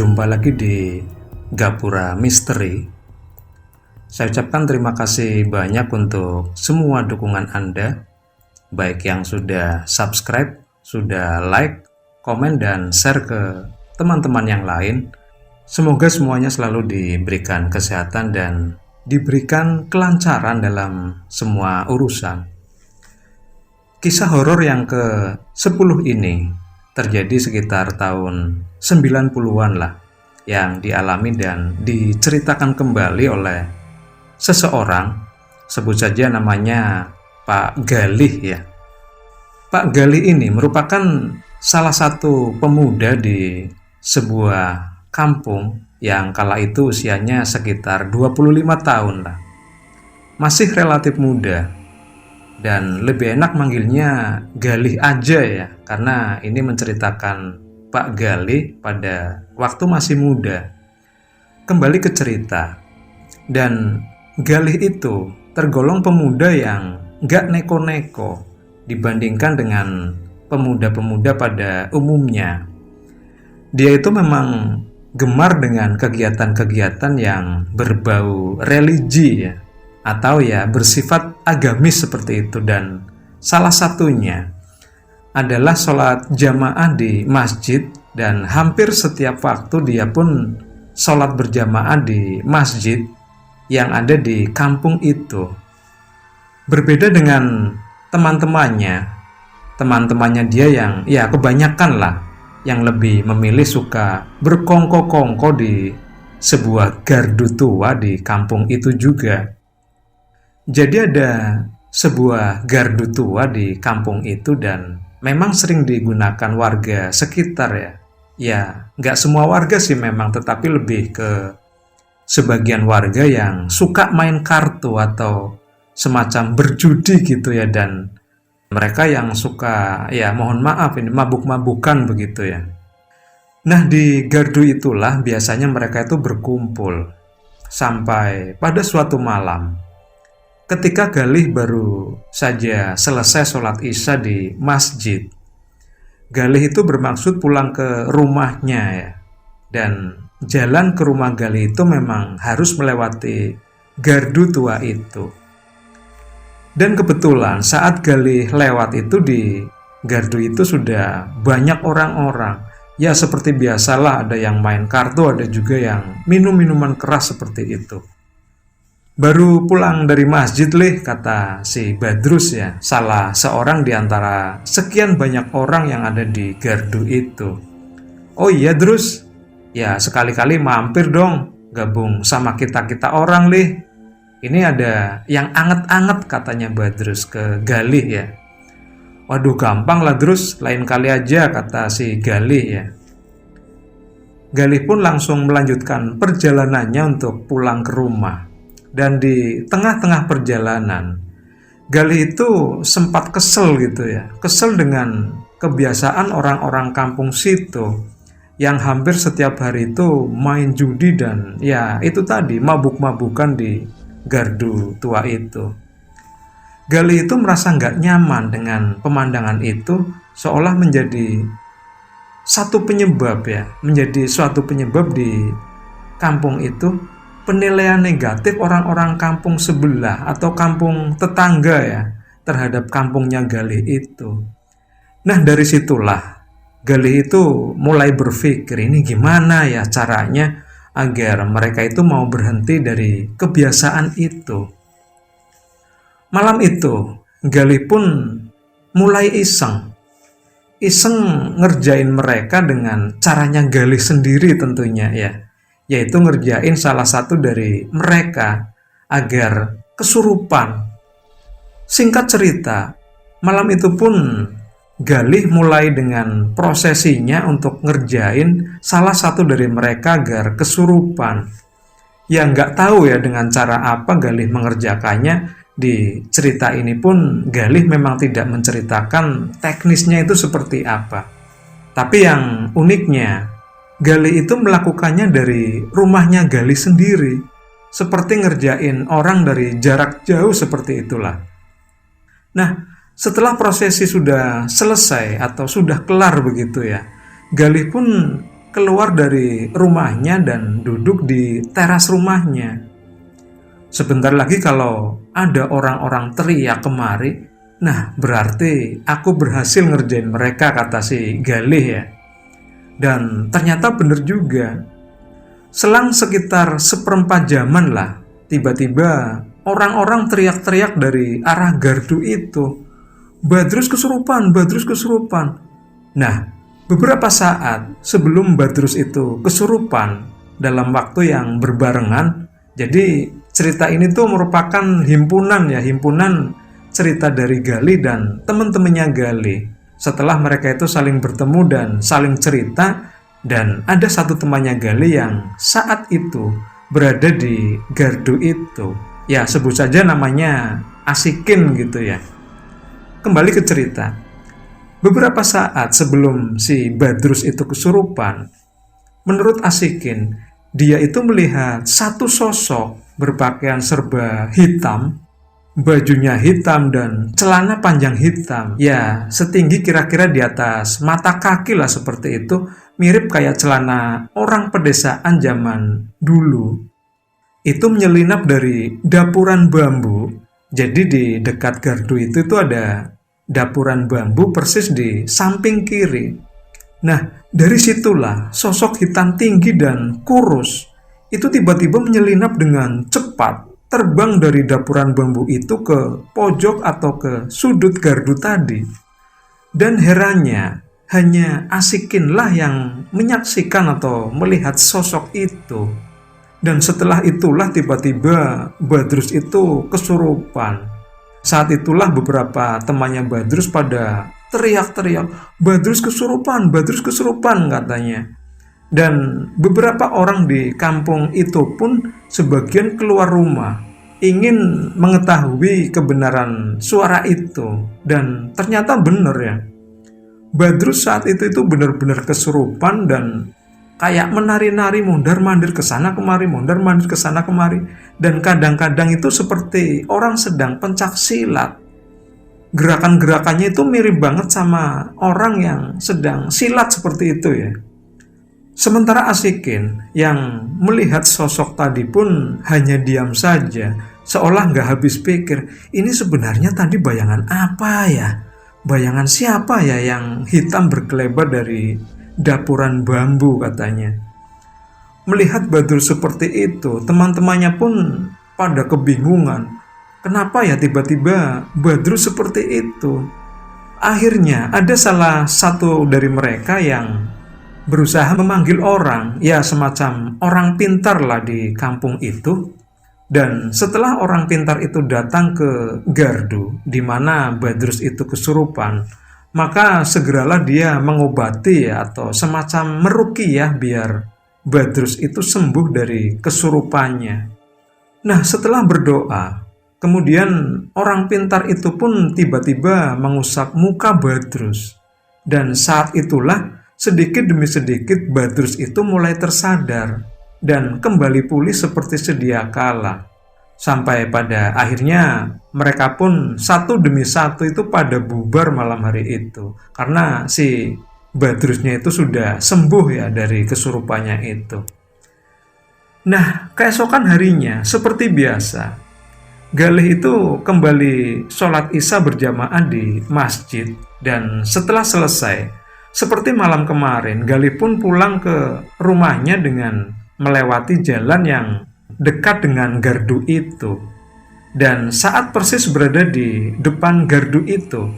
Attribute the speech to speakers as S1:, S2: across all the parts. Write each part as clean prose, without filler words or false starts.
S1: Jumpa lagi di Gapura Misteri. Saya ucapkan terima kasih banyak untuk semua dukungan Anda, baik yang sudah subscribe, sudah like, komen, dan share ke teman-teman yang lain. Semoga semuanya selalu diberikan kesehatan dan diberikan kelancaran dalam semua urusan. Kisah horor yang ke-10 ini terjadi sekitar tahun 90-an lah, yang dialami dan diceritakan kembali oleh seseorang, sebut saja namanya Pak Galih ya. Pak Galih ini merupakan salah satu pemuda di sebuah kampung yang kala itu usianya sekitar 25 tahun lah. Masih relatif muda. Dan lebih enak manggilnya Galih aja ya, karena ini menceritakan Pak Galih pada waktu masih muda. Kembali ke cerita, dan Galih itu tergolong pemuda yang gak neko-neko dibandingkan dengan pemuda-pemuda pada umumnya. Dia itu memang gemar dengan kegiatan-kegiatan yang berbau religi ya, atau ya bersifat agamis seperti itu, dan salah satunya adalah sholat jamaah di masjid, dan hampir setiap waktu dia pun sholat berjamaah di masjid yang ada di kampung itu. Berbeda dengan teman-temannya dia yang ya kebanyakan lah yang lebih memilih suka berkongko-kongko di sebuah gardu tua di kampung itu juga. Jadi ada sebuah gardu tua di kampung itu dan memang sering digunakan warga sekitar ya. Ya, nggak semua warga sih memang, tetapi lebih ke sebagian warga yang suka main kartu atau semacam berjudi gitu ya, dan mereka yang suka ya mohon maaf ini mabuk-mabukan begitu ya. Nah, di gardu itulah biasanya mereka itu berkumpul sampai pada suatu malam. Ketika Galih baru saja selesai sholat isya di masjid, Galih itu bermaksud pulang ke rumahnya ya. Dan jalan ke rumah Galih itu memang harus melewati gardu tua itu. Dan kebetulan saat Galih lewat itu, di gardu itu sudah banyak orang-orang. Ya seperti biasalah, ada yang main kartu, ada juga yang minum minuman keras seperti itu. Baru pulang dari masjid lih, kata si Badrus ya, salah seorang di antara sekian banyak orang yang ada di gardu itu. Oh iya Drus, ya sekali-kali mampir dong, gabung sama kita-kita orang lih. Ini ada yang anget-anget, katanya Badrus ke Galih ya. Waduh gampang lah Drus, lain kali aja, kata si Galih ya. Galih pun langsung melanjutkan perjalanannya untuk pulang ke rumah. Dan di tengah-tengah perjalanan, Galih itu sempat kesel gitu ya. Kesel dengan kebiasaan orang-orang kampung situ yang hampir setiap hari itu main judi dan ya itu tadi mabuk-mabukan di gardu tua itu. Galih itu merasa nggak nyaman dengan pemandangan itu, seolah menjadi satu penyebab ya, menjadi suatu penyebab di kampung itu. Penilaian negatif orang-orang kampung sebelah atau kampung tetangga ya terhadap kampungnya Galih itu. Nah dari situlah Galih itu mulai berpikir, ini gimana ya caranya agar mereka itu mau berhenti dari kebiasaan itu. Malam itu Galih pun mulai iseng ngerjain mereka dengan caranya Galih sendiri tentunya ya, yaitu ngerjain salah satu dari mereka agar kesurupan. Singkat cerita, malam itu pun Galih mulai dengan prosesinya untuk ngerjain salah satu dari mereka agar kesurupan. Ya nggak tahu ya dengan cara apa Galih mengerjakannya. Di cerita ini pun Galih memang tidak menceritakan teknisnya itu seperti apa. Tapi yang uniknya, Galih itu melakukannya dari rumahnya Galih sendiri, seperti ngerjain orang dari jarak jauh seperti itulah. Nah, setelah prosesi sudah selesai atau sudah kelar begitu ya, Galih pun keluar dari rumahnya dan duduk di teras rumahnya. Sebentar lagi kalau ada orang-orang teriak kemari, nah berarti aku berhasil ngerjain mereka, kata si Galih ya. Dan ternyata bener juga. Selang sekitar seperempat jaman lah, tiba-tiba orang-orang teriak-teriak dari arah gardu itu, Badrus kesurupan, Badrus kesurupan. Nah, beberapa saat sebelum Badrus itu kesurupan dalam waktu yang berbarengan, jadi cerita ini tuh merupakan himpunan cerita dari Galih dan teman-temannya Galih. Setelah mereka itu saling bertemu dan saling cerita, dan ada satu temannya Galih yang saat itu berada di gardu itu. Ya, sebut saja namanya Asikin gitu ya. Kembali ke cerita. Beberapa saat sebelum si Badrus itu kesurupan, menurut Asikin, dia itu melihat satu sosok berpakaian serba hitam, bajunya hitam dan celana panjang hitam. Ya, setinggi kira-kira di atas mata kaki lah, seperti itu. Mirip kayak celana orang pedesaan zaman dulu. Itu menyelinap dari dapuran bambu. Jadi di dekat gardu itu tuh ada dapuran bambu persis di samping kiri. Nah, dari situlah sosok hitam tinggi dan kurus itu tiba-tiba menyelinap dengan cepat, terbang dari dapuran bambu itu ke pojok atau ke sudut gardu tadi. Dan herannya, hanya Asikinlah yang menyaksikan atau melihat sosok itu. Dan setelah itulah tiba-tiba Badrus itu kesurupan. Saat itulah beberapa temannya Badrus pada teriak-teriak, Badrus kesurupan, Badrus kesurupan, katanya. Dan beberapa orang di kampung itu pun sebagian keluar rumah, ingin mengetahui kebenaran suara itu. Dan ternyata benar ya, Badrus saat itu benar-benar kesurupan dan kayak menari-nari, mondar-mandir ke sana kemari, mondar-mandir ke sana kemari. Dan kadang-kadang itu seperti orang sedang pencak silat. Gerakan-gerakannya itu mirip banget sama orang yang sedang silat seperti itu ya. Sementara Asikin yang melihat sosok tadi pun hanya diam saja, seolah nggak habis pikir, ini sebenarnya tadi bayangan apa ya? Bayangan siapa ya yang hitam berkelebat dari dapuran bambu, katanya. Melihat Badrus seperti itu, teman-temannya pun pada kebingungan. Kenapa ya tiba-tiba Badrus seperti itu? Akhirnya ada salah satu dari mereka yang berusaha memanggil orang, ya semacam orang pintar lah di kampung itu. Dan setelah orang pintar itu datang ke gardu di mana Badrus itu kesurupan, maka segeralah dia mengobati ya, atau semacam meruqyah biar Badrus itu sembuh dari kesurupannya. Nah, setelah berdoa, kemudian orang pintar itu pun tiba-tiba mengusap muka Badrus. Dan saat itulah sedikit demi sedikit Badrus itu mulai tersadar dan kembali pulih seperti sedia kala. Sampai pada akhirnya mereka pun satu demi satu itu pada bubar malam hari itu. Karena si Badrusnya itu sudah sembuh ya dari kesurupannya itu. Nah, keesokan harinya seperti biasa, Galih itu kembali sholat isya berjamaah di masjid. Dan setelah selesai, seperti malam kemarin, Galih pun pulang ke rumahnya dengan melewati jalan yang dekat dengan gardu itu. Dan saat persis berada di depan gardu itu,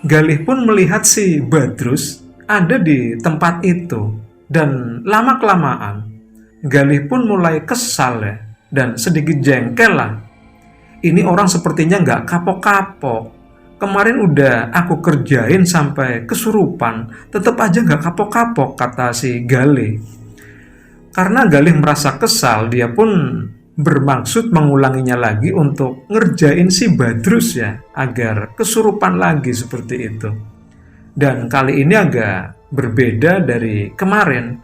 S1: Galih pun melihat si Badrus ada di tempat itu. Dan lama-kelamaan Galih pun mulai kesal ya, dan sedikit jengkel lah. Ini orang sepertinya nggak kapok-kapok. Kemarin udah aku kerjain sampai kesurupan, tetap aja nggak kapok-kapok, kata si Galih. Karena Galih merasa kesal, dia pun bermaksud mengulanginya lagi untuk ngerjain si Badrus ya, agar kesurupan lagi seperti itu. Dan kali ini agak berbeda dari kemarin,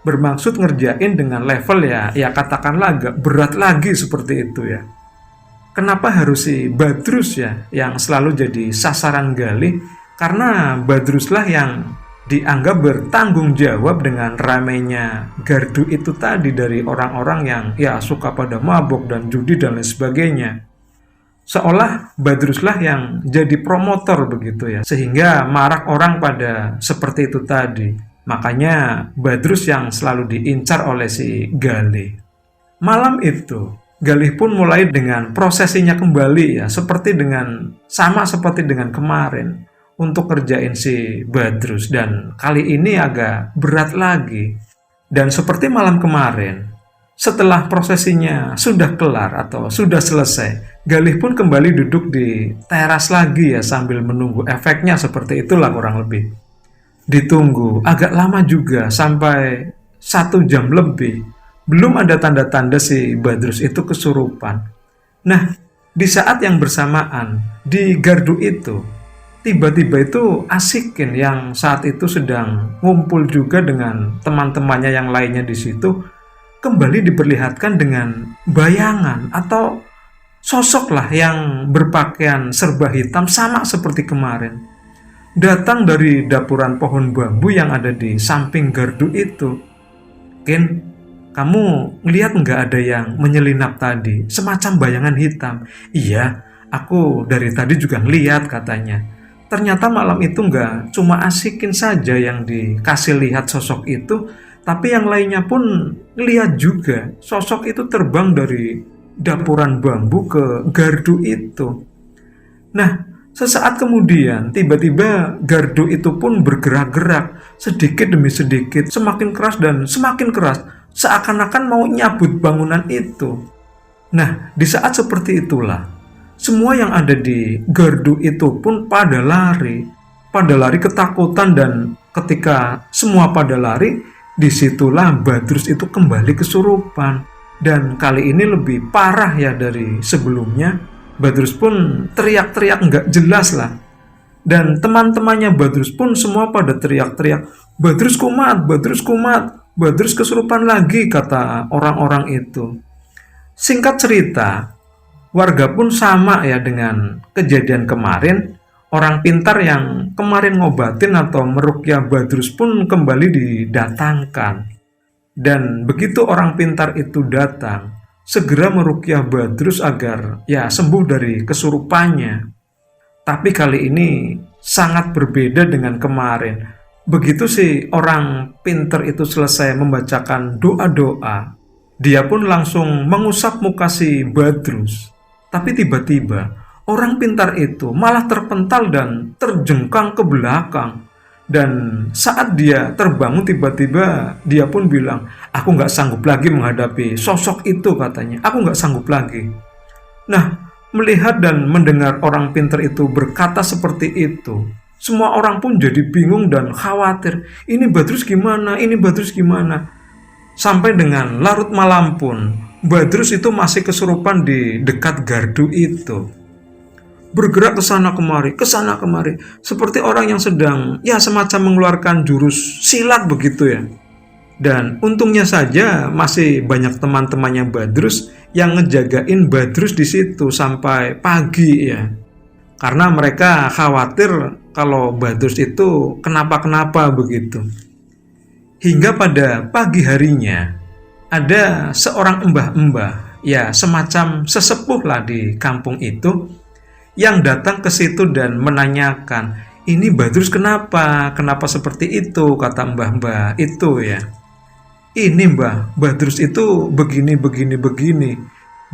S1: bermaksud ngerjain dengan level ya katakanlah agak berat lagi seperti itu ya. Kenapa harus si Badrus ya yang selalu jadi sasaran Galih? Karena Badruslah yang dianggap bertanggung jawab dengan ramainya gardu itu tadi dari orang-orang yang ya suka pada mabok dan judi dan lain sebagainya. Seolah Badruslah yang jadi promotor begitu ya, sehingga marak orang pada seperti itu tadi. Makanya Badrus yang selalu diincar oleh si Galih. Malam itu Galih pun mulai dengan prosesinya kembali ya, sama seperti dengan kemarin untuk kerjain si Badrus, dan kali ini agak berat lagi. Dan seperti malam kemarin, setelah prosesinya sudah kelar atau sudah selesai, Galih pun kembali duduk di teras lagi ya sambil menunggu efeknya, seperti itulah kurang lebih. Ditunggu agak lama juga, sampai 1 jam lebih. Belum ada tanda-tanda si Badrus itu kesurupan. Nah, di saat yang bersamaan, di gardu itu, tiba-tiba itu Asikin yang saat itu sedang ngumpul juga dengan teman-temannya yang lainnya di situ, kembali diperlihatkan dengan bayangan atau sosok lah yang berpakaian serba hitam sama seperti kemarin. Datang dari dapuran pohon bambu yang ada di samping gardu itu. Kin, kamu ngeliat nggak ada yang menyelinap tadi, semacam bayangan hitam? Iya, aku dari tadi juga ngeliat, katanya. Ternyata malam itu nggak cuma Asikin saja yang dikasih lihat sosok itu, tapi yang lainnya pun ngeliat juga sosok itu terbang dari dapuran bambu ke gardu itu. Nah, sesaat kemudian tiba-tiba gardu itu pun bergerak-gerak sedikit demi sedikit, semakin keras dan semakin keras, seakan-akan mau nyabut bangunan itu. Nah, di saat seperti itulah semua yang ada di gardu itu pun pada lari ketakutan, dan ketika semua pada lari, disitulah Badrus itu kembali kesurupan. Dan kali ini lebih parah ya dari sebelumnya. Badrus pun teriak-teriak nggak jelas lah. Dan teman-temannya Badrus pun semua pada teriak-teriak, Badrus kumat, Badrus kumat, Badrus kesurupan lagi, kata orang-orang itu. Singkat cerita, warga pun sama ya dengan kejadian kemarin. Orang pintar yang kemarin ngobatin atau meruqyah Badrus pun kembali didatangkan. Dan begitu orang pintar itu datang, segera meruqyah Badrus agar ya sembuh dari kesurupannya. Tapi kali ini sangat berbeda dengan kemarin. Begitu si orang pintar itu selesai membacakan doa-doa, dia pun langsung mengusap muka si Badrus. Tapi tiba-tiba orang pintar itu malah terpental dan terjengkang ke belakang. Dan saat dia terbangun, tiba-tiba dia pun bilang, aku nggak sanggup lagi menghadapi sosok itu, katanya. Aku nggak sanggup lagi. Nah, melihat dan mendengar orang pintar itu berkata seperti itu, semua orang pun jadi bingung dan khawatir. Ini Badrus gimana? Ini Badrus gimana? Sampai dengan larut malam pun Badrus itu masih kesurupan di dekat gardu itu. Bergerak ke sana kemari, seperti orang yang sedang ya semacam mengeluarkan jurus silat begitu ya. Dan untungnya saja masih banyak teman-temannya Badrus yang ngejagain Badrus di situ sampai pagi ya. Karena mereka khawatir kalau Badrus itu kenapa-kenapa begitu. Hingga pada pagi harinya ada seorang mbah-mbah, ya semacam sesepuh lah di kampung itu, yang datang ke situ dan menanyakan, ini Badrus kenapa seperti itu, kata mbah-mbah itu ya. Ini mbah, Badrus itu begini.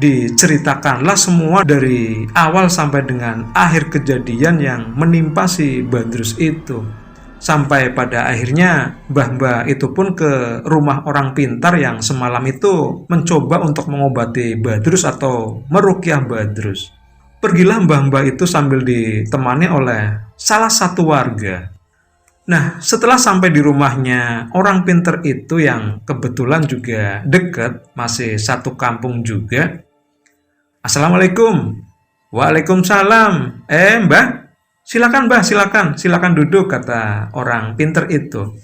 S1: Diceritakanlah semua dari awal sampai dengan akhir kejadian yang menimpa si Badrus itu. Sampai pada akhirnya mbah-mbah itu pun ke rumah orang pintar yang semalam itu mencoba untuk mengobati Badrus atau meruqyah Badrus. Pergilah mbah-mbah itu sambil ditemani oleh salah satu warga. Nah, setelah sampai di rumahnya orang pintar itu yang kebetulan juga dekat, masih satu kampung juga. Assalamualaikum. Waalaikumsalam. Mbah, silakan mbah, silakan duduk, kata orang pintar itu.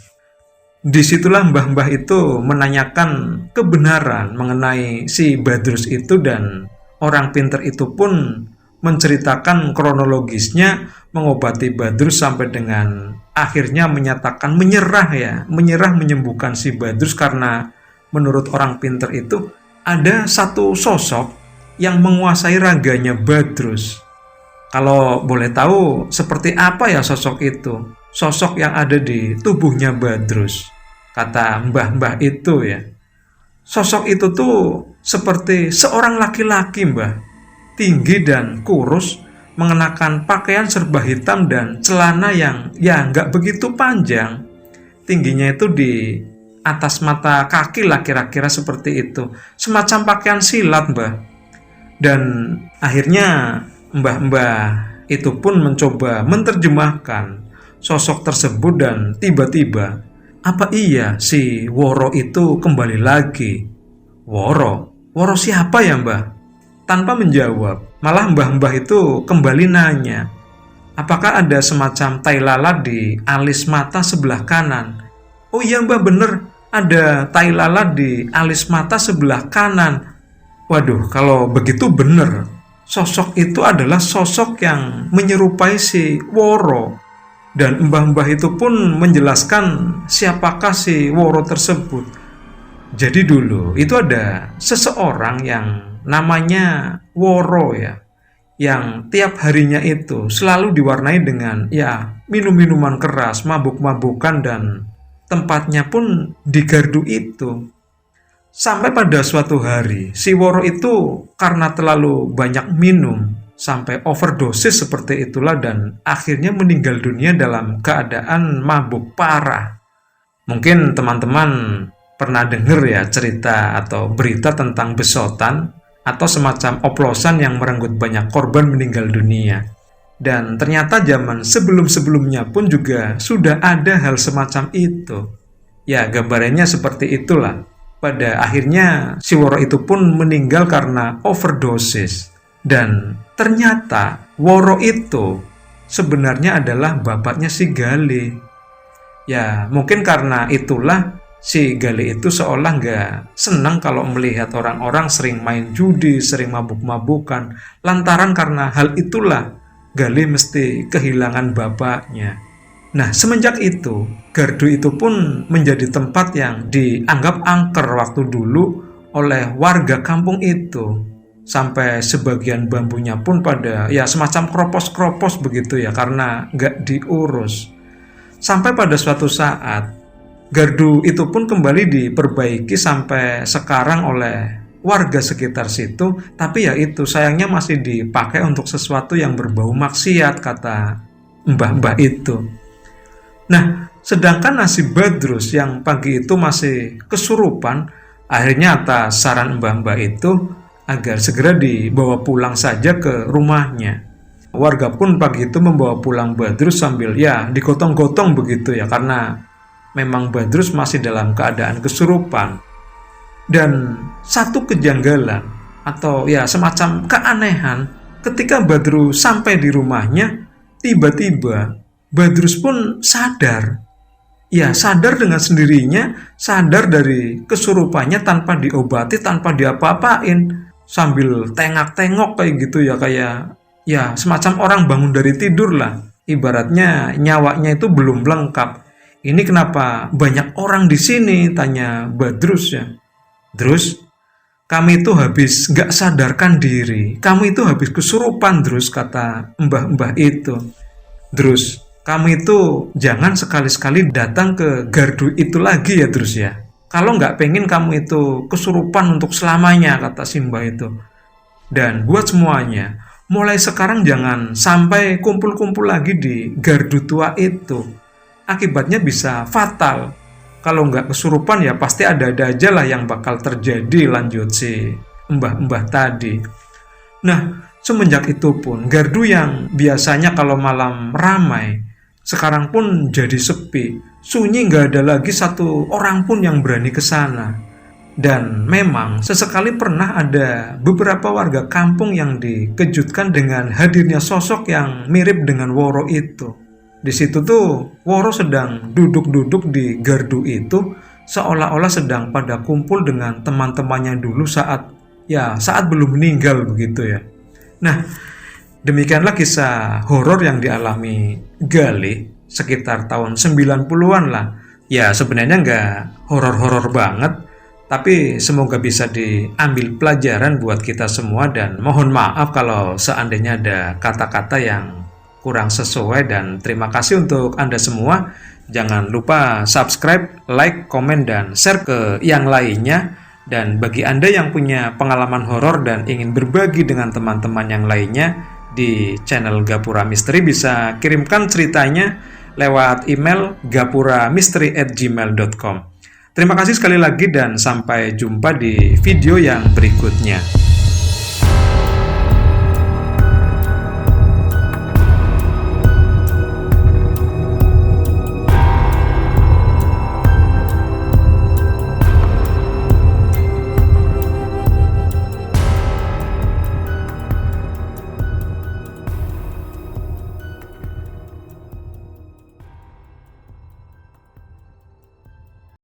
S1: Disitulah mbah-mbah itu menanyakan kebenaran mengenai si Badrus itu, dan orang pintar itu pun menceritakan kronologisnya, mengobati Badrus sampai dengan akhirnya menyatakan menyerah menyembuhkan si Badrus, karena menurut orang pinter itu ada satu sosok yang menguasai raganya Badrus. Kalau boleh tahu seperti apa ya sosok itu? Sosok yang ada di tubuhnya Badrus. Kata mbah-mbah itu ya. Sosok itu tuh seperti seorang laki-laki, Mbah. Tinggi dan kurus, mengenakan pakaian serba hitam dan celana yang nggak begitu panjang. Tingginya itu di atas mata kaki lah, kira-kira seperti itu. Semacam pakaian silat, Mbah. Dan akhirnya mbah-mbah itu pun mencoba menerjemahkan sosok tersebut, dan tiba-tiba, apa iya si Woro itu kembali lagi? Woro siapa ya, Mbah? Tanpa menjawab, malah mbah-mbah itu kembali nanya, apakah ada semacam tai lalat di alis mata sebelah kanan? Oh iya, Mbah, bener, ada tai lalat di alis mata sebelah kanan. Waduh, kalau begitu bener, sosok itu adalah sosok yang menyerupai si Woro. Dan mbah-mbah itu pun menjelaskan siapakah si Woro tersebut. Jadi dulu itu ada seseorang yang namanya Woro ya, yang tiap harinya itu selalu diwarnai dengan minum-minuman keras, mabuk-mabukan, dan tempatnya pun di gardu itu. Sampai pada suatu hari si Woro itu karena terlalu banyak minum sampai overdosis seperti itulah, dan akhirnya meninggal dunia dalam keadaan mabuk parah. Mungkin teman-teman pernah dengar ya cerita atau berita tentang besotan atau semacam oplosan yang merenggut banyak korban meninggal dunia. Dan ternyata zaman sebelum-sebelumnya pun juga sudah ada hal semacam itu. Ya, gambarannya seperti itulah. Pada akhirnya si Woro itu pun meninggal karena overdosis. Dan ternyata Woro itu sebenarnya adalah bapaknya si Galih. Ya, mungkin karena itulah si Galih itu seolah nggak senang kalau melihat orang-orang sering main judi, sering mabuk-mabukan. Lantaran karena hal itulah Galih mesti kehilangan bapaknya. Nah, semenjak itu, gardu itu pun menjadi tempat yang dianggap angker waktu dulu oleh warga kampung itu. Sampai sebagian bambunya pun pada semacam kropos-kropos begitu ya, karena nggak diurus. Sampai pada suatu saat gardu itu pun kembali diperbaiki sampai sekarang oleh warga sekitar situ, tapi itu sayangnya masih dipakai untuk sesuatu yang berbau maksiat, kata mbah-mbah itu. Nah, sedangkan nasib Badrus yang pagi itu masih kesurupan, akhirnya atas saran mbah-mbah itu agar segera dibawa pulang saja ke rumahnya. Warga pun pagi itu membawa pulang Badrus sambil digotong-gotong begitu ya, karena memang Badrus masih dalam keadaan kesurupan. Dan satu kejanggalan atau semacam keanehan, ketika Badrus sampai di rumahnya, tiba-tiba Badrus pun sadar. Sadar dengan sendirinya, sadar dari kesurupannya tanpa diobati, tanpa diapa-apain, sambil tengak-tengok kayak gitu ya, kayak semacam orang bangun dari tidur lah. Ibaratnya nyawanya itu belum lengkap. Ini kenapa banyak orang di sini? Tanya Badrus ya. Drus, kami itu habis gak sadarkan diri. Kamu itu habis kesurupan, Drus, kata mbah-mbah itu. Drus, kamu itu jangan sekali-sekali datang ke gardu itu lagi ya, Drus ya. Kalau gak pengen kamu itu kesurupan untuk selamanya, kata si mbah itu. Dan buat semuanya, mulai sekarang jangan sampai kumpul-kumpul lagi di gardu tua itu. Akibatnya bisa fatal. Kalau nggak kesurupan pasti ada-ada aja lah yang bakal terjadi, lanjut si mbah-mbah tadi. Nah, semenjak itu pun gardu yang biasanya kalau malam ramai, sekarang pun jadi sepi, sunyi, nggak ada lagi satu orang pun yang berani ke sana. Dan memang sesekali pernah ada beberapa warga kampung yang dikejutkan dengan hadirnya sosok yang mirip dengan Woro itu. Di situ tuh Woro sedang duduk-duduk di gardu itu, seolah-olah sedang pada kumpul dengan teman-temannya dulu saat belum meninggal begitu ya. Nah, Demikianlah kisah horor yang dialami Galih sekitar tahun 90-an lah. Ya sebenarnya nggak horor-horor banget, tapi semoga bisa diambil pelajaran buat kita semua, dan mohon maaf kalau seandainya ada kata-kata yang kurang sesuai, dan terima kasih untuk Anda semua. Jangan lupa subscribe, like, komen, dan share ke yang lainnya. Dan bagi Anda yang punya pengalaman horor dan ingin berbagi dengan teman-teman yang lainnya di channel Gapura Misteri, bisa kirimkan ceritanya lewat email gapuramisteri@gmail.com. Terima kasih sekali lagi dan sampai jumpa di video yang berikutnya.